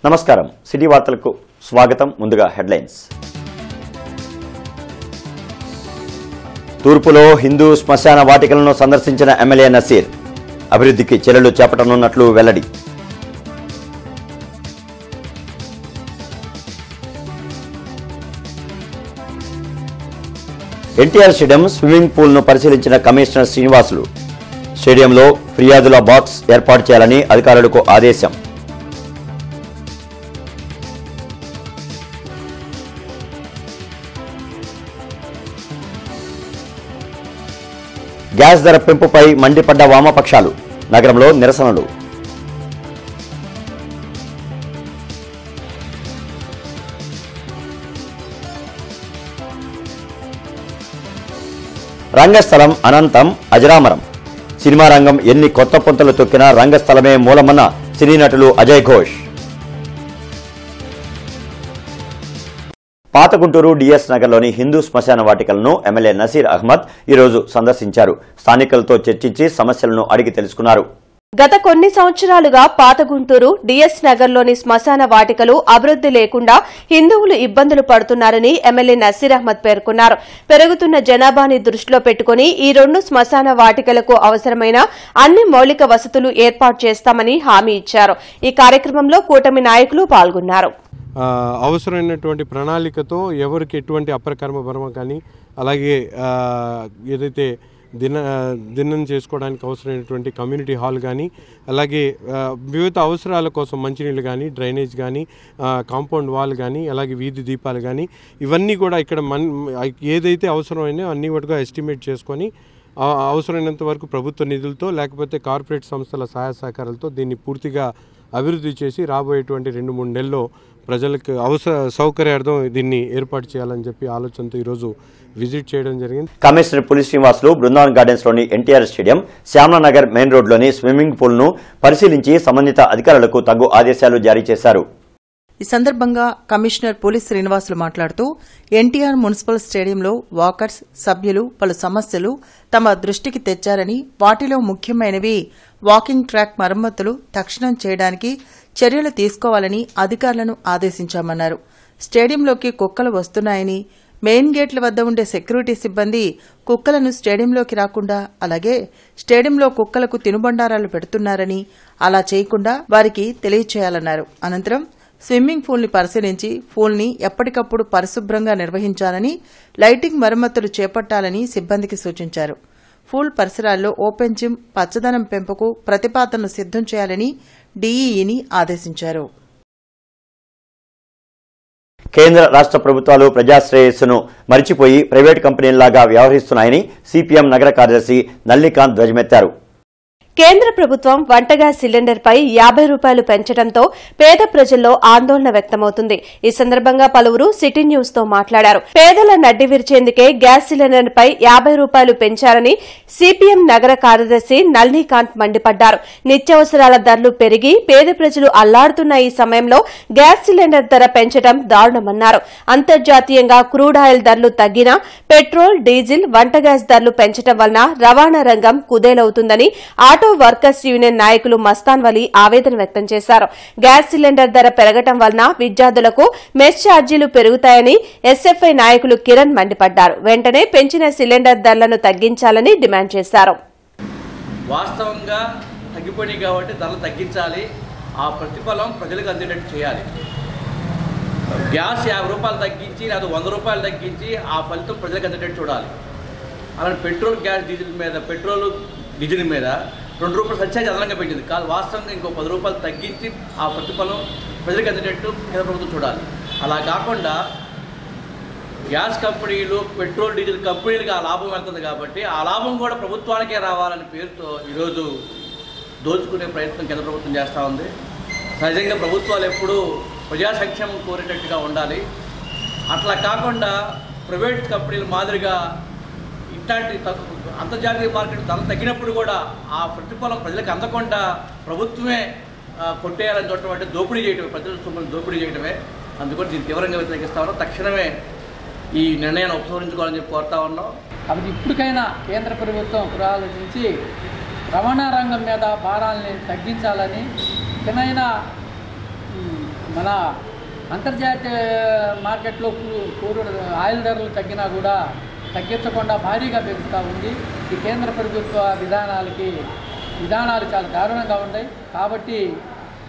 నమస్కారం సిటీ వార్తలకు స్వాగతం. ముందుగా హెడ్లైన్స్. తూర్పులో హిందూ శ్మశాన వాటికలను సందర్శించిన ఎమ్మెల్యే నసీర్ అభివృద్ధికి చర్యలు చేపట్టనున్నట్లు వెల్లడి. ఎన్టీఆర్ స్టేడియం స్విమ్మింగ్ పూల్ ను పరిశీలించిన కమిషనర్ శ్రీనివాసులు స్టేడియంలో ఫిర్యాదుల బాక్స్ ఏర్పాటు చేయాలని అధికారులకు ఆదేశం. గ్యాస్ ధర పెంపుపై మండిపడ్డ వామపక్షాలు, నగరంలో నిరసనలు. రంగస్థలం అనంతం అజరామరం. సినిమా రంగం ఎన్ని కొత్త పుంతలు తొక్కినా రంగస్థలమే మూలమన్న సినీ నటులు అజయ్ ఘోష్. పాత గుంటూరు డిఎస్ నగర్లోని హిందూ శ్మశాన వాటికలను ఎమ్మెల్యే నసీర్ అహ్మద్ ఈరోజు సందర్శించారు. స్థానికులతో చర్చించి సమస్యలను అడిగి తెలుసుకున్నారు. గత కొన్ని సంవత్సరాలుగా పాత గుంటూరు డిఎస్ నగర్లోని శ్మశాన వాటికలు అభివృద్ది లేకుండా హిందువులు ఇబ్బందులు పడుతున్నారని ఎమ్మెల్యే నసీర్ అహ్మద్ పేర్కొన్నారు. పెరుగుతున్న జనాభాని దృష్టిలో పెట్టుకుని ఈ 2 శ్మశాన వాటికలకు అవసరమైన అన్ని మౌలిక వసతులు ఏర్పాటు చేస్తామని హామీ ఇచ్చారు. ఈ కార్యక్రమంలో కూటమి నాయకులు పాల్గొన్నారు. అవసరమైనటువంటి ప్రణాళికతో ఎవరికి ఎటువంటి అప్రకర్మ భర్మ కానీ అలాగే ఏదైతే దినం చేసుకోవడానికి అవసరమైనటువంటి కమ్యూనిటీ హాల్ కానీ అలాగే వివిధ అవసరాల కోసం మంచినీళ్ళు కానీ డ్రైనేజ్ కానీ కాంపౌండ్ వాల్ కానీ అలాగే వీధి దీపాలు కానీ ఇవన్నీ కూడా ఇక్కడ ఏదైతే అవసరమైనా అన్ని వాటిగా ఎస్టిమేట్ చేసుకొని అవసరమైనంత వరకు ప్రభుత్వ నిధులతో లేకపోతే కార్పొరేట్ సంస్థల సహాయ సహకారాలతో దీన్ని పూర్తిగా అభివృద్ధి చేసి రాబోయేటువంటి 2-3 నెలల్లో ప్రజలకు సౌకర్యార్థం దీన్ని ఏర్పాటు చేయాలని చెప్పి ఆలోచనతో ఈరోజు విజిట్ చేయడం జరిగింది. కమిషనర్ పులి శ్రీనివాసులు బృందావన్ గార్డెన్స్ లోని ఎన్టీఆర్ స్టేడియం, శ్యామనగర్ మెయిన్ రోడ్లోని స్విమ్మింగ్ పూల్ ను పరిశీలించి సంబంధిత అధికారులకు తగు ఆదేశాలు జారీ చేశారు. ఈ సందర్భంగా కమిషనర్ పులి శ్రీనివాసులు మాట్లాడుతూ ఎన్టీఆర్ మున్సిపల్ స్టేడియంలో వాకర్స్ సభ్యులు పలు సమస్యలు తమ దృష్టికి తెచ్చారని, వాటిలో ముఖ్యమైనవి వాకింగ్ ట్రాక్ మరమ్మతులు తక్షణం చేయడానికి చర్యలు తీసుకోవాలని అధికారులను ఆదేశించామన్నారు. స్టేడియంలోకి కుక్కలు వస్తున్నాయని, మెయిన్ గేట్ల వద్ద ఉండే సెక్యూరిటీ సిబ్బంది కుక్కలను స్టేడియంలోకి రాకుండా, అలాగే స్టేడియంలో కుక్కలకు తినుబండారాలు పెడుతున్నారని, అలా చేయకుండా వారికి తెలియచేయాలన్నారు. అనంతరం స్విమ్మింగ్ పూల్ ని పరిశీలించి పూల్ ని ఎప్పటికప్పుడు పరిశుభ్రంగా నిర్వహించాలని, లైటింగ్ మరమ్మతులు చేపట్టాలని సిబ్బందికి సూచించారు. పూల్ పరిసరాల్లో ఓపెన్ జిమ్, పచ్చదనం పెంపుకు ప్రతిపాదనలు సిద్దం చేయాలని డీఈఈని ఆదేశించారు. కేంద్ర రాష్ట్ర ప్రభుత్వాలు ప్రజాశ్రేయస్సును మరిచిపోయి ప్రైవేటు కంపెనీల్లాగా వ్యవహరిస్తున్నాయని సిపిఎం నగర కార్యదర్శి నల్లికాంత్ ధ్వజమెత్తారు. కేంద్ర ప్రభుత్వం వంట గ్యాస్ సిలిండర్పై 50 రూపాయలు పెంచడంతో పేద ప్రజల్లో ఆందోళన వ్యక్తమవుతుంది. ఈ సందర్భంగా పలువురు సిటీ న్యూస్ తో మాట్లాడారు. పేదల నడ్డి విరిచేందుకే గ్యాస్ సిలిండర్పై 50 రూపాయలు పెంచారని సిపిఎం నగర కార్యదర్శి నల్లికాంత్ మండిపడ్డారు. నిత్యావసరాల ధరలు పెరిగి పేద ప్రజలు అల్లాడుతున్న ఈ సమయంలో గ్యాస్ సిలిండర్ ధర పెంచడం దారుణమన్నారు. అంతర్జాతీయంగా క్రూడ్ ఆయిల్ ధరలు తగ్గినా పెట్రోల్, డీజిల్, వంట గ్యాస్ ధరలు పెంచడం వలన రవాణా రంగం కుదేలవుతుందని ఆటో వర్కర్స్ యూనియన్ నాయకులు మస్తాన్ వలీ ఆవేదన వ్యక్తం చేశారు. గ్యాస్ సిలిండర్ ధర పెరగడం వలన విద్యార్థులకు మెస్ ఛార్జీలు పెరుగుతాయని ఎస్ఎఫ్ఐ నాయకులు కిరణ్ మండిపడ్డారు. వెంటనే పెంచిన సిలిండర్ ధరలను తగ్గించాలని డిమాండ్ చేశారు. వాస్తవంగా తగ్గిపోయినాయి కాబట్టి ధరలు తగ్గించాలి, ఆ ప్రతిఫలం ప్రజలకు అందేటట్టు చేయాలి. గ్యాస్ 50 రూపాయలు తగ్గించి లేదా 100 రూపాయలు తగ్గించి ఆ ఫలితం ప్రజలకు అందేటట్టు చూడాలి. అలానే పెట్రోల్, గ్యాస్, డీజిల్ మీద డీజిల్ మీద 2 రూపాయలు సత్యాన్ని అదనంగా పెట్టింది కాదు. వాస్తవంగా ఇంకో 10 రూపాయలు తగ్గించి ఆ ప్రతిఫలం ప్రజలకు అందేటట్టు కేంద్ర ప్రభుత్వం చూడాలి. అలా కాకుండా గ్యాస్ కంపెనీలు, పెట్రోల్, డీజిల్ కంపెనీలకు ఆ లాభం వెళ్తుంది కాబట్టి ఆ లాభం కూడా ప్రభుత్వానికే రావాలనే పేరుతో ఈరోజు దోచుకునే ప్రయత్నం కేంద్ర ప్రభుత్వం చేస్తూ ఉంది. సహజంగా ప్రభుత్వాలు ఎప్పుడూ ప్రజా సంక్షేమం కోరేటట్టుగా ఉండాలి. అట్లా కాకుండా ప్రైవేట్ కంపెనీల మాదిరిగా ఇట్లాంటి అంతర్జాతీయ మార్కెట్ ధర తగ్గినప్పుడు కూడా ఆ ప్రతిఫలం ప్రజలకు అందకుండా ప్రభుత్వమే కొట్టేయాలని చూడటం అంటే దోపిడీ చేయటమే, ప్రజల సొమ్మును దోపిడీ చేయడమే. అందుకని దీన్ని తీవ్రంగా వ్యతిరేకిస్తా ఉన్నాం. తక్షణమే ఈ నిర్ణయాన్ని ఉపసంహరించుకోవాలని చెప్పి కోరుతా ఉన్నాం. కాబట్టి ఇప్పటికైనా కేంద్ర ప్రభుత్వం ఆలోచించి రవాణా రంగం మీద భారాలని తగ్గించాలని, చిన్న మన అంతర్జాతీయ మార్కెట్లో ఆయిల్ ధరలు తగ్గినా కూడా తగ్గించకుండా భారీగా పెరుగుతూ ఉంది. ఈ కేంద్ర ప్రభుత్వ విధానాలు చాలా దారుణంగా ఉన్నాయి. కాబట్టి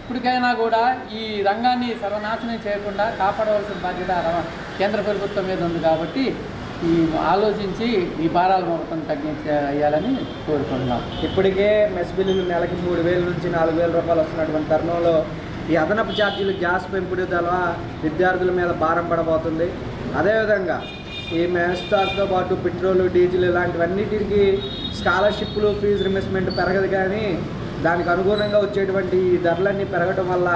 ఇప్పటికైనా కూడా ఈ రంగాన్ని సర్వనాశనం చేయకుండా కాపాడవలసిన బాధ్యత కేంద్ర ప్రభుత్వం మీద ఉంది. కాబట్టి ఆలోచించి ఈ భారాల మొత్తం తగ్గించేయాలని కోరుకుంటున్నాం. ఇప్పటికే మెస్ బిల్లులు నెలకి 3,000 నుంచి 4,000 రూపాయలు వస్తున్నటువంటి తరుణంలో ఈ అదనపు ఛార్జీలు గ్యాస్ పెంపుడు ద్వారా విద్యార్థుల మీద భారం పడబోతుంది. అదేవిధంగా ఈ మెస్టార్తో పాటు పెట్రోలు, డీజిల్ ఇలాంటివన్నిటికి స్కాలర్షిప్లు, ఫీజు రిమెస్మెంట్ పెరగదు. కానీ దానికి అనుగుణంగా వచ్చేటువంటి ఈ ధరలన్నీ పెరగడం వల్ల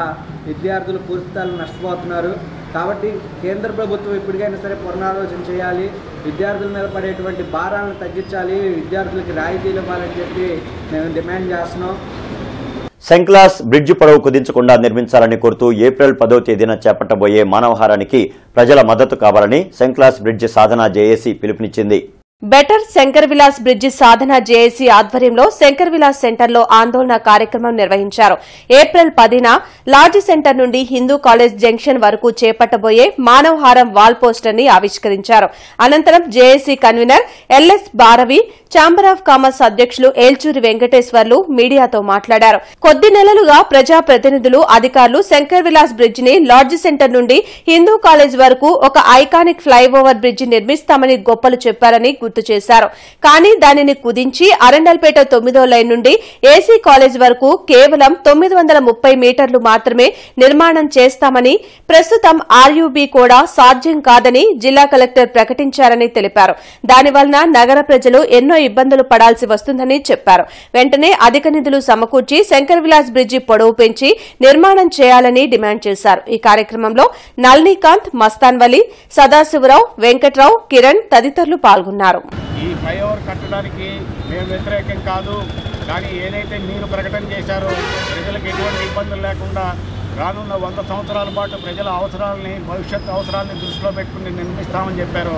విద్యార్థులు పూర్తిస్థాయిలో నష్టపోతున్నారు. కాబట్టి కేంద్ర ప్రభుత్వం ఇప్పటికైనా సరే పునరాలోచన చేయాలి, విద్యార్థుల మీద పడేటువంటి భారాలను తగ్గించాలి, విద్యార్థులకి రాయితీలు ఇవ్వాలని చెప్పి మేము డిమాండ్ చేస్తున్నాం. సెంక్లాస్ బ్రిడ్జ్ పొడవు కుదించకుండా నిర్మించాలని కోరుతూ ఏప్రిల్ 10వ తేదీన చేపట్టబోయే మానవహారానికి ప్రజల మద్దతు కావాలని సెంక్లాస్ బ్రిడ్జ్ సాధన జేఏసీ పిలుపునిచ్చింది. బెటర్ శంకర్ విలాస్ బ్రిడ్జి సాధన జేఏసీ ఆధ్వర్యంలో శంకర్ విలాస్ సెంటర్లో ఆందోళన కార్యక్రమం నిర్వహించారు. ఏప్రిల్ 10న లాడ్జి సెంటర్ నుండి హిందూ కాలేజ్ జంక్షన్ వరకు చేపట్టబోయే మానవహారం వాల్ పోస్టర్ ని ఆవిష్కరించారు. అనంతరం JAC convener LS Bharavi, chamber of commerce అధ్యక్షులు ఏల్చూరి వెంకటేశ్వర్లు మీడియాతో మాట్లాడారు. కొద్ది నెలలుగా ప్రజాప్రతినిధులు, అధికారులు శంకర్ విలాస్ బ్రిడ్జ్ ని లాడ్జి సెంటర్ నుండి హిందూ కాలేజ్ వరకు ఒక ఐకానిక్ ఫ్లైఓవర్ బ్రిడ్జి నిర్మిస్తామని గొప్పలు చెప్పారని గుర్తు చేశారు. కానీ దానిని కుదించి అరండల్పేట 9వ లైన్ నుండి ఏసీ కాలేజ్ వరకు కేవలం 930 మీటర్లు మాత్రమే నిర్మాణం చేస్తామని, ప్రస్తుతం ఆర్యూబీ కూడా సాధ్యం కాదని జిల్లా కలెక్టర్ ప్రకటించారని తెలిపారు. దానివలన నగర ప్రజలు ఎన్నో ఇబ్బందులు పడాల్సి వస్తుందని చెప్పారు. వెంటనే అధిక నిధులు సమకూర్చి శంకర్ విలాస్ బ్రిడ్జి పొడవు పెంచి నిర్మాణం చేయాలని డిమాండ్ చేశారు. ఈ కార్యక్రమంలో నళినీకాంత్, మస్తాన్ వలి, సదాశివరావు, వెంకట్రావు, కిరణ్ తదితరులు పాల్గొన్నారు. ఈ ఫ్లైఓవర్ కట్టడానికి మేము వ్యతిరేకం కాదు. కానీ ఏదైతే మీరు ప్రకటన చేశారో ప్రజలకు ఎటువంటి ఇబ్బందులు లేకుండా రానున్న 100 సంవత్సరాల పాటు ప్రజల అవసరాలని, భవిష్యత్తు అవసరాలని దృష్టిలో పెట్టుకుని నిర్మిస్తామని చెప్పారు.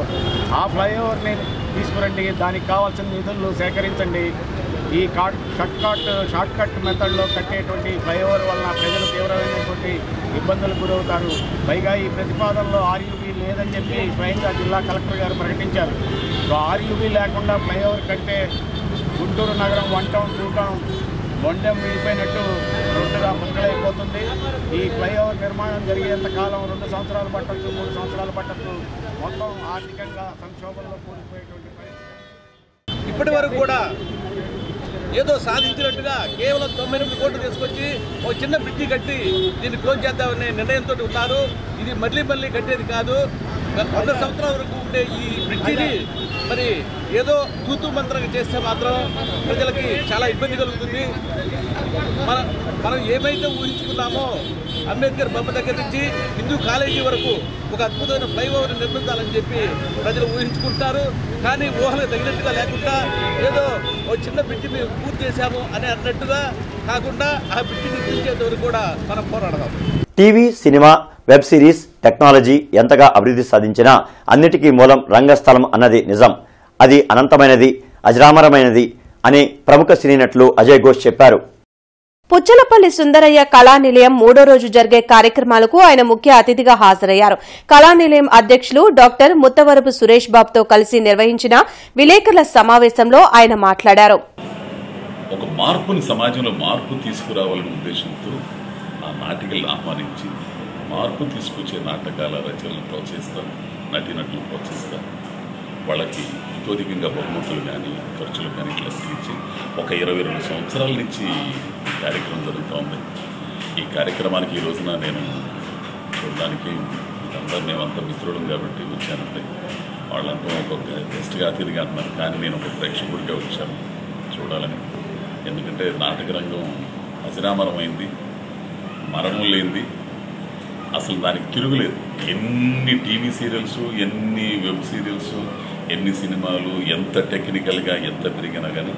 ఆ ఫ్లైఓవర్ని తీసుకురండి, దానికి కావాల్సిన నిధులు సేకరించండి. ఈ షార్ట్ కట్ మెథడ్లో కట్టేటువంటి ఫ్లైఓవర్ వలన ప్రజలు తీవ్రమైనటువంటి ఇబ్బందులకు గురవుతారు. పైగా ఈ ప్రతిపాదనలో ఆర్యూబీ లేదని చెప్పి స్వయంగా జిల్లా కలెక్టర్ గారు ప్రకటించారు. సో ఆర్యూబీ లేకుండా ఫ్లైఓవర్ కడితే గుంటూరు నగరం 1 టౌన్ 2 టౌన్ బొండెం మిగిలిపోయినట్టు రెండుగా ముక్కలైపోతుంది. ఈ ఫ్లైఓవర్ నిర్మాణం జరిగేంత కాలం 2 సంవత్సరాలు పట్టచ్చు, 3 సంవత్సరాలు పట్టచ్చు. మొత్తం ఆర్థికంగా సంక్షోభంలో కూలిపోయేటువంటి పరిస్థితి. ఇప్పటి వరకు కూడా ఏదో సాధించినట్టుగా కేవలం 98 కోట్లు తీసుకొచ్చి ఒక చిన్న బ్రిడ్జి కట్టి దీన్ని క్లోజ్ చేద్దామనే నిర్ణయంతో ఉన్నారు. ఇది మళ్ళీ కట్టేది కాదు. 100 సంవత్సరాల వరకు ఉండే ఈ బ్రిడ్జిని మరి ఏదో తూతూ మంత్రంగా చేస్తే మాత్రం ప్రజలకి చాలా ఇబ్బంది కలుగుతుంది. మనం ఏమైతే ఊహించుకున్నామో అంబేద్కర్ బొమ్మ దగ్గర నుంచి హిందూ కాలేజీ వరకు ఒక అద్భుతమైన ఫ్లైఓవర్ నిర్మించాలని చెప్పి ప్రజలు ఊహించుకుంటారు. కానీ ఊహలకు తగినట్టుగా లేకుండా ఏదో ఒక చిన్న బ్రిడ్జి మేము పూర్తి చేశాము అని అన్నట్టుగా కాకుండా ఆ బ్రిడ్జిని పూర్తి వరకు కూడా మనం పోరాడదాం. TV, cinema, web series, technology ఎంతగా అభివృద్ధి సాధించినా అన్నిటికీ మూలం రంగస్థలం అన్నది నిజం. అది అనంతమైనది, అజరామరమైనది అని ప్రముఖ సినీ నటులు అజయ్ ఘోష్ చెప్పారు. పుచ్చలపల్లి సుందరయ్య కళానిలయం 3వ రోజు జరిగే కార్యక్రమాలకు ఆయన ముఖ్య అతిథిగా హాజరయ్యారు. కళానిలయం అధ్యక్షులు డాక్టర్ ముత్తవరపు సురేష్ బాబుతో కలిసి నిర్వహించిన విలేకరుల సమావేశంలో ఆయన మాట్లాడారు. ఒక మార్పుని, సమాజంలో మార్పు తీసుకురావాలనే ఉద్దేశంతో ఆ నాటికలను ఆహ్వానించి మార్పు తీసుకొచ్చే నాటకాల రచనలను ప్రోత్సహిస్తాం, నటీనటులను ప్రోత్సహిస్తాం. వాళ్ళకి ఇతోధికంగా బహుమతులు కానీ ఖర్చులు కానీ ఇట్లా తీర్చి ఒక 22 సంవత్సరాల నుంచి ఈ కార్యక్రమం జరుగుతోంది. ఈ కార్యక్రమానికి ఈ రోజున నేను చూడడానికి మేమంతా మిత్రులం కాబట్టి వచ్చానంటే వాళ్ళంతా ఒక్కొక్క గెస్ట్గా అతిథిగా అంటున్నారు. కానీ నేను ఒక ప్రేక్షకుడిగా వచ్చాను చూడాలని. ఎందుకంటే నాటక రంగం అజరామరమైంది, మరణం లేనిది, అసలు దానికి తిరుగులేదు. ఎన్ని టీవీ సీరియల్స్, ఎన్ని వెబ్ సీరియల్స్, ఎన్ని సినిమాలు, ఎంత టెక్నికల్గా ఎంత పెరిగినా కానీ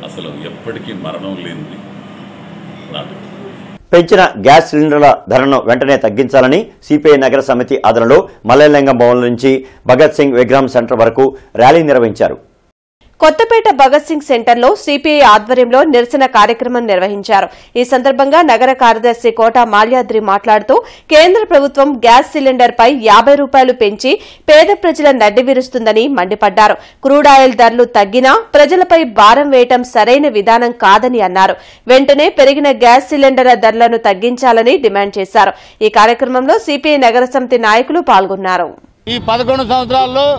అసలు ఎప్పటికీ మరణం లేనిది నాటకం. పెంచిన గ్యాస్ సిలిండర్ల ధరను వెంటనే తగ్గించాలని సిపిఐ నగర సమితి ఆధ్వర్యంలో మల్లెలింగం భవన్ నుంచి భగత్ సింగ్ విగ్రహం సెంటర్ వరకు ర్యాలీ నిర్వహించారు. కొత్తపేట భగత్ సింగ్ సెంటర్లో సిపిఐ ఆధ్వర్యంలో నిరసన కార్యక్రమం నిర్వహించారు. ఈ సందర్భంగా నగర కార్యదర్శి కోట మాల్యాద్రి మాట్లాడుతూ కేంద్ర ప్రభుత్వం గ్యాస్ సిలిండర్పై 50 రూపాయలు పెంచి పేద ప్రజల నడ్డి విరుస్తుందని మండిపడ్డారు. క్రూడ్ ఆయిల్ ధరలు తగ్గినా ప్రజలపై భారం వేయటం సరైన విధానం కాదని అన్నారు. వెంటనే పెరిగిన గ్యాస్ సిలిండర్ల ధరలను తగ్గించాలని డిమాండ్ చేశారు. ఈ కార్యక్రమంలో సిపిఐ నగర సమితి నాయకులు పాల్గొన్నారు. ఈ 11 సంవత్సరాల్లో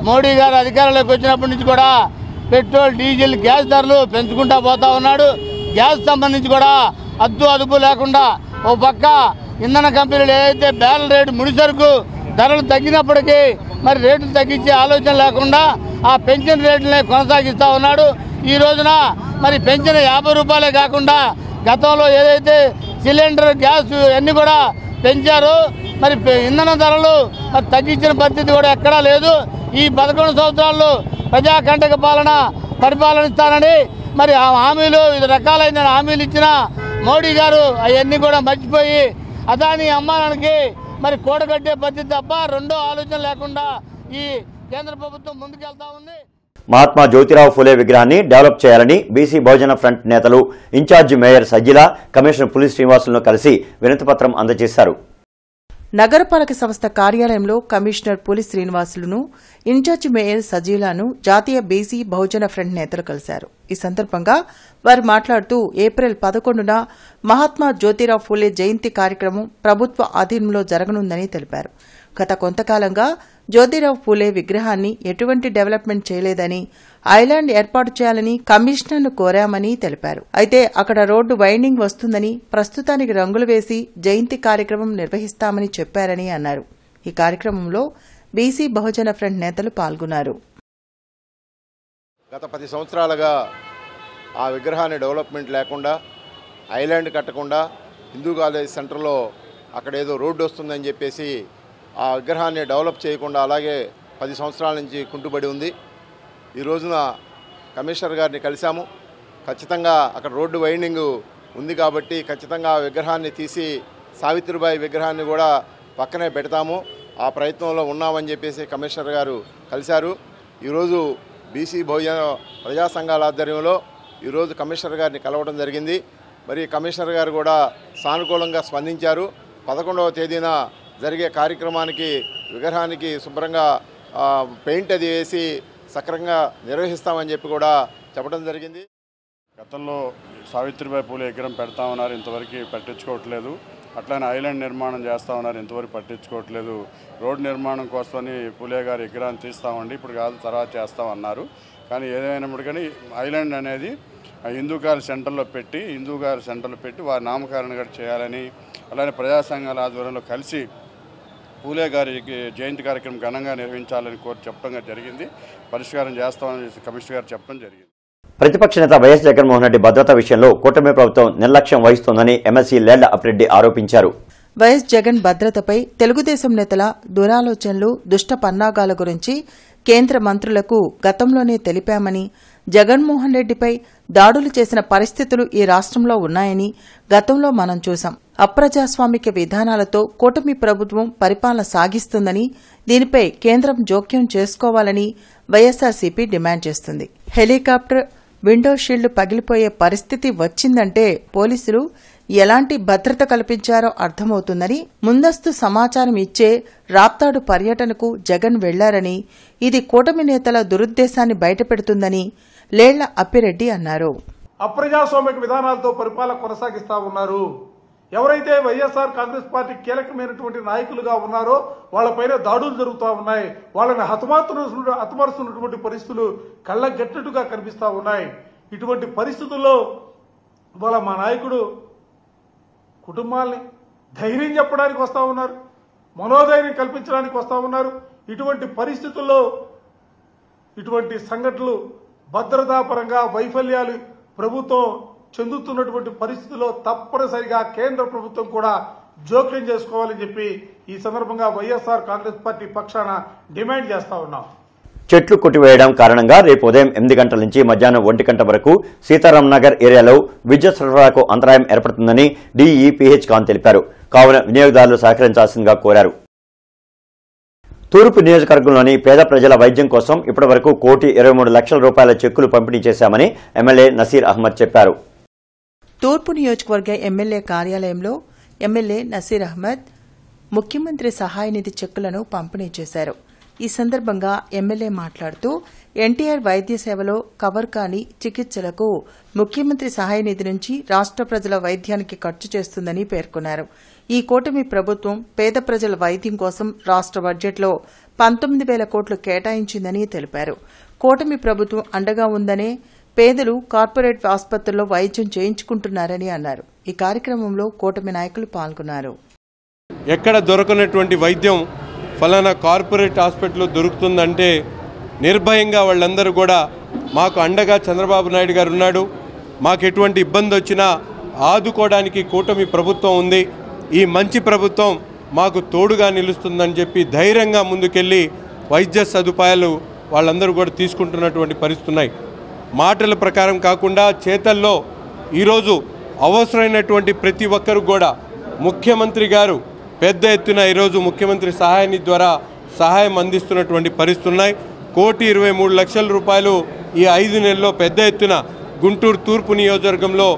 మోడీ గారు అధికారంలోకి వచ్చినప్పటి నుంచి కూడా పెట్రోల్, డీజిల్, గ్యాస్ ధరలు పెంచుకుంటా పోతా ఉన్నాడు. గ్యాస్ సంబంధించి కూడా అదుపు లేకుండా ఓ పక్క ఇంధన కంపెనీలు ఏదైతే బ్యారెల్ రేటు ముడి సరుకు ధరలు తగ్గినప్పటికీ మరి రేట్లు తగ్గించే ఆలోచన లేకుండా ఆ పెంచిన రేట్లనే కొనసాగిస్తూ ఉన్నాడు. ఈ రోజున మరి పెంచిన 50 రూపాయలే కాకుండా గతంలో ఏదైతే సిలిండర్, గ్యాస్ అన్నీ కూడా పెంచారో మరి ఇంధన ధరలు మరి తగ్గించిన పరిస్థితి కూడా ఎక్కడా లేదు. ఈ 11 సంవత్సరాల్లో ప్రజాకంటక పరిపాలనిస్తానని మరి ఆ హామీలు వివిధ రకాలైన హామీలు ఇచ్చిన మోడీ గారు అవన్నీ కూడా మర్చిపోయి అదాని అమ్మానానికి మరి కూడగట్టే పద్ధతి తప్ప రెండో ఆలోచన లేకుండా ఈ కేంద్ర ప్రభుత్వం ముందుకెళ్తా ఉంది. మహాత్మా జ్యోతిరావు ఫులే విగ్రహాన్ని డెవలప్ చేయాలని బీసీ బహుజన ఫ్రంట్ నేతలు ఇన్ఛార్జి మేయర్ సజ్జిల, కమిషనర్ పులి శ్రీనివాసులను కలిసి వినతిపత్రం అందజేశారు. నగరపాలక సంస్థ కార్యాలయంలో కమిషనర్ పులి శ్రీనివాసులను, ఇన్ఛార్జి మేయర్ సజీలాను జాతీయ బీసీ బహుజన ఫ్రంట్ నేతలు కలిశారు. ఈ సందర్భంగా వారు మాట్లాడుతూ ఏప్రిల్ 11న మహాత్మా జ్యోతిరావు ఫులే జయంతి కార్యక్రమం ప్రభుత్వ ఆధీనంలో జరగనుందని తెలిపారు. గత కొంతకాలంగా జ్యోతిరావు ఫూలే విగ్రహాన్ని ఎటువంటి డెవలప్మెంట్ చేయలేదని, ఐలాండ్ ఏర్పాటు చేయాలని కమిషనర్ను కోరామని తెలిపారు. అయితే అక్కడ రోడ్డు వైండింగ్ వస్తుందని, ప్రస్తుతానికి రంగులు వేసి జయంతి కార్యక్రమం నిర్వహిస్తామని చెప్పారని అన్నారు. ఈ కార్యక్రమంలో బీసీ బహుజన ఫ్రంట్ నేతలు పాల్గొన్నారు. గత 10 సంవత్సరాలుగా ఆ విగ్రహాన్ని డెవలప్మెంట్ లేకుండా, ఐలాండ్ కట్టకుండా, హిందూ కాలేజ్ సెంటర్లో అక్కడ ఏదో రోడ్డు వస్తుందని చెప్పేసి ఆ విగ్రహాన్ని డెవలప్ చేయకుండా అలాగే 10 సంవత్సరాల నుంచి కుంటుబడి ఉంది. ఈ రోజున కమిషనర్ గారిని కలిశాము. ఖచ్చితంగా అక్కడ రోడ్డు వైండింగ్ ఉంది కాబట్టి ఖచ్చితంగా ఆ విగ్రహాన్ని తీసి సావిత్రిబాయి విగ్రహాన్ని కూడా పక్కనే పెడతాము, ఆ ప్రయత్నంలో ఉన్నామని చెప్పేసి కమిషనర్ గారు కలిశారు. ఈరోజు బీసీ బహుజన ప్రజా సంఘాల ఆధ్వర్యంలో ఈరోజు కమిషనర్ గారిని కలవడం జరిగింది. మరి కమిషనర్ గారు కూడా సానుకూలంగా స్పందించారు. 11వ తేదీన జరిగే కార్యక్రమానికి విగ్రహానికి శుభ్రంగా పెయింట్ అది వేసి సక్రమంగా నిర్వహిస్తామని చెప్పి కూడా చెప్పడం జరిగింది. గతంలో సావిత్రిబాయి పూలే విగ్రహం పెడతా ఉన్నారు, ఇంతవరకు పట్టించుకోవట్లేదు. అట్లానే ఐలాండ్ నిర్మాణం చేస్తూ ఉన్నారు, ఇంతవరకు పట్టించుకోవట్లేదు. రోడ్డు నిర్మాణం కోసమని పూలే గారి విగ్రహాన్ని తీస్తామండి, ఇప్పుడు కాదు తర్వాత చేస్తామన్నారు. కానీ ఏదైనప్పుడు కానీ ఐలాండ్ అనేది హిందూ గారి సెంటర్లో పెట్టి వారి నామకరణం కూడా చేయాలని, అలానే ప్రజా సంఘాల ఆధ్వర్యంలో కలిసి పూలే గారి జయంతి కార్యక్రమం ఘనంగా నిర్వహించాలని చెప్పడం జరిగింది. పరిష్కారం చేస్తామని కమిషనర్ గారు చెప్పడం జరిగింది. ప్రతిపక్ష నేత వైఎస్ జగన్మోహన్ రెడ్డి భద్రతా విషయంలో కూటమి ప్రభుత్వం నిర్లక్ష్యం వహిస్తోందని ఎమ్మెల్సీ లేళ్ల అప్పిరెడ్డి ఆరోపించారు. వైఎస్ జగన్ భద్రతపై తెలుగుదేశం నేతల దురాలోచనలు, దుష్ట పన్నాగాల గురించి కేంద్ర మంత్రులకు గతంలోనే తెలిపామని, జగన్మోహన్ రెడ్డిపై దాడులు చేసిన పరిస్థితులు ఈ రాష్ట్రంలో ఉన్నాయని గతంలో మనం చూసాం. అప్రజాస్వామిక విధానాలతో కూటమి ప్రభుత్వం పరిపాలన సాగిస్తుందని, దీనిపై కేంద్రం జోక్యం చేసుకోవాలని వైఎస్సార్సీపీ డిమాండ్ చేస్తుంది. హెలికాప్టర్ విండో షీల్డ్ పగిలిపోయే పరిస్థితి వచ్చిందంటే పోలీసులు ఎలాంటి భద్రత కల్పించారో అర్థమవుతుందని, ముందస్తు సమాచారం ఇచ్చే రాప్తాడు పర్యటనకు జగన్ వెళ్లారని, ఇది కూటమి నేతల దురుద్దేశాన్ని బయటపెడుతుందని లేళ్ల అప్పిరెడ్డి అన్నారు. అప్రజాస్వామిక విధానాలతో పరిపాలన కొనసాగిస్తా ఉన్నారు. ఎవరైతే వైఎస్ఆర్ కాంగ్రెస్ పార్టీ కీలకమైనటువంటి నాయకులుగా ఉన్నారో వాళ్లపైన దాడులు జరుగుతూ ఉన్నాయి. వాళ్ళని హతమారుస్తున్నటువంటి పరిస్థితులు కళ్ళగట్టినట్టుగా కనిపిస్తా ఉన్నాయి. ఇటువంటి పరిస్థితుల్లో వాళ్ళ మా నాయకుడు కుటుంబాల్ని ధైర్యం చెప్పడానికి వస్తా ఉన్నారు, మనోధైర్యం కల్పించడానికి వస్తా ఉన్నారు. ఇటువంటి పరిస్థితుల్లో ఇటువంటి సంఘటనలు, భద్రతాపరంగా వైఫల్యాలు ప్రభుత్వం చెందుతున్నటువంటి పరిస్థితుల్లో తప్పనిసరిగా కేంద్ర ప్రభుత్వం కూడా జోక్యం చేసుకోవాలని చెప్పి ఈ సందర్భంగా వైఎస్ఆర్ కాంగ్రెస్ పార్టీ పక్షాన డిమాండ్ చేస్తా ఉన్నాం. చెట్లు కొట్టివేయడం కారణంగా రేపు ఉదయం 8 గంటల నుంచి మధ్యాహ్నం 1 గంట వరకు సీతారాం నగర్ ఏరియాలో విద్యుత్ సరఫరాకు అంతరాయం ఏర్పడుతుందని డీఈపీహెచ్ ఖాన్ తెలిపారు. కావున వినియోగదారులు సహకరించాల్సిందిగా కోరారు. తూర్పు నియోజకవర్గంలోని పేద ప్రజల వైద్యం కోసం ఇప్పటివరకు 1,23,00,000 రూపాయల చెక్కులు పంపిణీ చేశామని ఎమ్మెల్యే నసీర్ అహ్మద్ చెప్పారు. తూర్పు నియోజకవర్గ ఎమ్మెల్యే కార్యాలయంలో ఎమ్మెల్యే నసీర్ అహ్మద్ ముఖ్యమంత్రి సహాయ నిధి చెక్కులను పంపిణీ చేశారు. ఈ సందర్భంగా ఎమ్మెల్యే మాట్లాడుతూ ఎన్టీఆర్ వైద్య సేవలో కవర్ కాని చికిత్సలకు ముఖ్యమంత్రి సహాయ నిధి నుంచి రాష్ట ప్రజల వైద్యానికి ఖర్చు చేస్తుందని పేర్కొన్నారు. ఈ కూటమి ప్రభుత్వం పేద ప్రజల వైద్యం కోసం రాష్ట బడ్జెట్లో 19,000 కోట్లు కేటాయించిందని తెలిపారు. కూటమి ప్రభుత్వం అండగా ఉందనే పేదలు కార్పొరేట్ ఆసుపత్రుల్లో వైద్యం చేయించుకుంటున్నారని అన్నారు. ఈ కార్యక్రమంలో కూటమి నాయకులు పాల్గొన్నారు. ఎక్కడ దొరకనటువంటి వైద్యం ఫలానా కార్పొరేట్ హాస్పిటల్లో దొరుకుతుందంటే నిర్భయంగా వాళ్ళందరూ కూడా మాకు అండగా చంద్రబాబు నాయుడు గారు ఉన్నాడు, మాకు ఎటువంటి ఇబ్బంది వచ్చినా ఆదుకోవడానికి కూటమి ప్రభుత్వం ఉంది, ఈ మంచి ప్రభుత్వం మాకు తోడుగా నిలుస్తుందని చెప్పి ధైర్యంగా ముందుకెళ్ళి వైద్య సదుపాయాలు వాళ్ళందరూ కూడా తీసుకుంటున్నటువంటి పరిస్థితున్నాయి. మాటల ప్రకారం కాకుండా చేతల్లో ఈరోజు అవసరమైనటువంటి ప్రతి ఒక్కరు కూడా ముఖ్యమంత్రి గారు పెద్ద ఎత్తున ఈరోజు ముఖ్యమంత్రి సహాయ నిధి ద్వారా సహాయం అందిస్తున్నటువంటి పరిస్థితున్నాయి. 1,23,00,000 రూపాయలు ఈ 5 నెలల్లో పెద్ద ఎత్తున గుంటూరు తూర్పు నియోజకవర్గంలో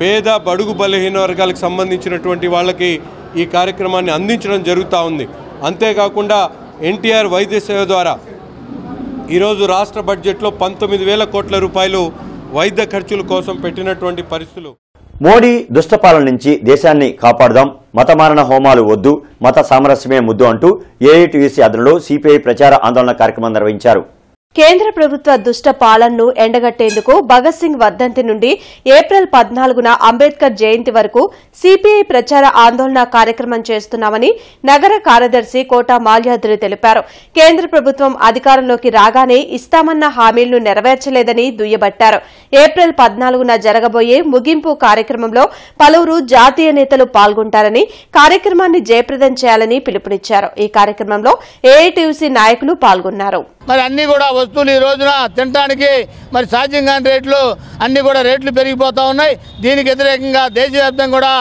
పేద బడుగు బలహీన వర్గాలకు సంబంధించినటువంటి వాళ్ళకి ఈ కార్యక్రమాన్ని అందించడం జరుగుతూ ఉంది. అంతేకాకుండా ఎన్టీఆర్ వైద్య సేవ ద్వారా ఈరోజు రాష్ట్ర బడ్జెట్లో 19,000 కోట్ల రూపాయలు వైద్య ఖర్చుల కోసం పెట్టినటువంటి పరిస్థితులు. మోడీ దుష్టపాలన నుంచి దేశాన్ని కాపాడుదాం, మతమారణ హోమాలు వద్దు, మత సామరస్యమే ముద్దు అంటూ ఏఐటీయూసీ ఆధ్వర్యంలో సిపిఐ ప్రచార ఆందోళన కార్యక్రమం నిర్వహించారు. కేంద్ర ప్రభుత్వ దుష్ట పాలనను ఎండగట్టేందుకు భగత్ సింగ్ వర్ధంతి నుండి ఏప్రిల్ 14న అంబేద్కర్ జయంతి వరకు సిపిఐ ప్రచార ఆందోళన కార్యక్రమం చేస్తున్నామని నగర కార్యదర్శి కోట మాల్యాద్రి తెలిపారు. కేంద్ర ప్రభుత్వం అధికారంలోకి రాగానే ఇస్తామన్న హామీలను నెరవేర్చలేదని దుయ్యబట్టారు. ఏప్రిల్ 14న జరగబోయే ముగింపు కార్యక్రమంలో పలువురు జాతీయ నేతలు పాల్గొంటారని, కార్యక్రమాన్ని జయప్రదం చేయాలని పిలుపునిచ్చారు. ఈ కార్యక్రమంలో ఏఐటీయూసీ నాయకులు పాల్గొన్నారు. మరి అన్నీ కూడా వస్తువులు ఈ రోజున తినడానికి మరి సాధ్యం కాని రేట్లు అన్నీ కూడా రేట్లు పెరిగిపోతూ ఉన్నాయి. దీనికి వ్యతిరేకంగా దేశవ్యాప్తంగా కూడా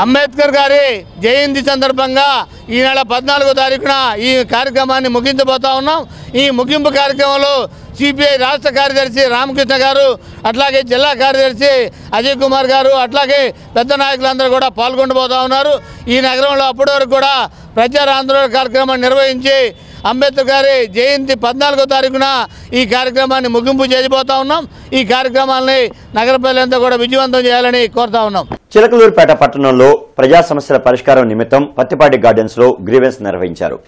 అంబేద్కర్ గారి జయంతి సందర్భంగా ఈ నెల 14వ తారీఖున ఈ కార్యక్రమాన్ని ముగించబోతా ఉన్నాం. ఈ ముగింపు కార్యక్రమంలో సిపిఐ రాష్ట్ర కార్యదర్శి రామకృష్ణ గారు, అట్లాగే జిల్లా కార్యదర్శి అజయ్ కుమార్ గారు, అట్లాగే పెద్ద నాయకులందరూ కూడా పాల్గొనబోతా ఉన్నారు. ఈ నగరంలో అప్పటి వరకు కూడా ప్రచార ఆందోళన కార్యక్రమాన్ని నిర్వహించి అంబేద్కర్ గారి జయంతి 14వ తారీఖున ఈ కార్యక్రమాన్ని ముగింపు చేయబోతా ఉన్నాం. ఈ కార్యక్రమాన్ని నగర ప్రజలంతా కూడా విజయవంతం చేయాలని కోరుతా ఉన్నాం. చిలకలూరుపేట పట్టణంలో ప్రజా సమస్యల పరిష్కారం నిమిత్తం పత్తిపాటి గార్డెన్స్ లో గ్రీవెన్స్ నిర్వహించారు.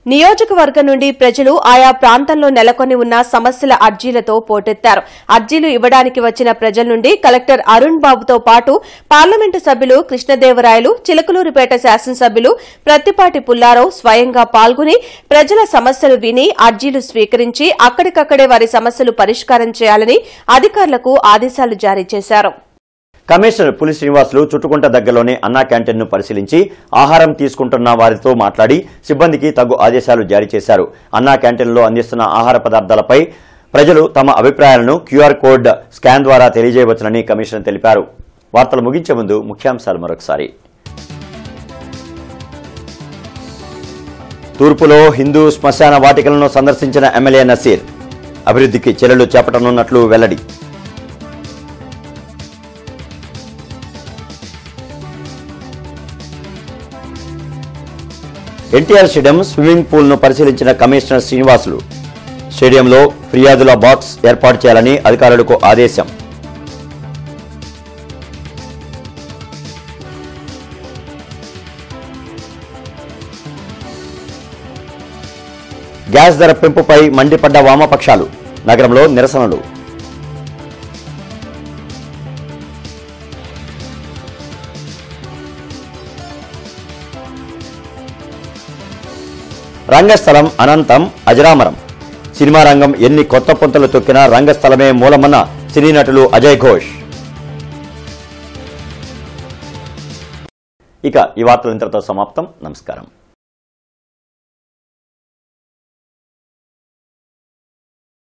నియోజకవర్గం నుండి ప్రజలు ఆయా ప్రాంతంలో నెలకొని ఉన్న సమస్యల అర్జీలతో పోటెత్తారు. అర్జీలు ఇవ్వడానికి వచ్చిన ప్రజల నుండి కలెక్టర్ అరుణ్ బాబుతో పాటు పార్లమెంటు సభ్యులు కృష్ణదేవరాయలు, చిలకలూరుపేట శాసనసభ్యులు ప్రత్తిపాటి పుల్లారావు స్వయంగా పాల్గొని ప్రజల సమస్యలు విని అర్జీలు స్వీకరించి అక్కడికక్కడే వారి సమస్యలు పరిష్కారం చేయాలని అధికారులకు ఆదేశాలు జారీ చేశారు. కమిషనర్ పులి శ్రీనివాసులు చుట్టుకుంట దగ్గరలోని అన్నా క్యాంటీన్ను పరిశీలించి ఆహారం తీసుకుంటున్న వారితో మాట్లాడి సిబ్బందికి తగు ఆదేశాలు జారీ చేశారు. అన్నా క్యాంటీన్లో అందిస్తున్న ఆహార పదార్థాలపై ప్రజలు తమ అభిప్రాయాలను క్యూఆర్ కోడ్ స్కాన్ ద్వారా తెలియజేయవచ్చునని కమిషనర్ తెలిపారు. వార్తలు ముగించే ముందు ముఖ్యాంశాలు మరొకసారి. తూర్పులో హిందూ శ్మశాన వాటికలను సందర్శించిన ఎమ్మెల్యే నసీర్, అభివృద్ధికి చర్యలు చేపట్టనున్నట్లు వెల్లడి. ఎన్టీఆర్ స్టేడియం స్విమ్మింగ్ పూల్ ను పరిశీలించిన కమిషనర్ శ్రీనివాసులు, స్టేడియంలో ఫిర్యాదుల బాక్స్ ఏర్పాటు చేయాలని అధికారులకు ఆదేశం. గ్యాస్ ధర పెంపుపై మండిపడ్డ వామపక్షాలు, నగరంలో నిరసనలు. రంగస్థలం అనంతం అజరామరం, సినిమా రంగం ఎన్ని కొత్త పుంతలు తొక్కినా రంగస్థలమే మూలమన్న సినీ నటులు అజయ్ ఘోష్. ఇక ఈ వార్తలు ఇంతటితో సమాప్తం. నమస్కారం.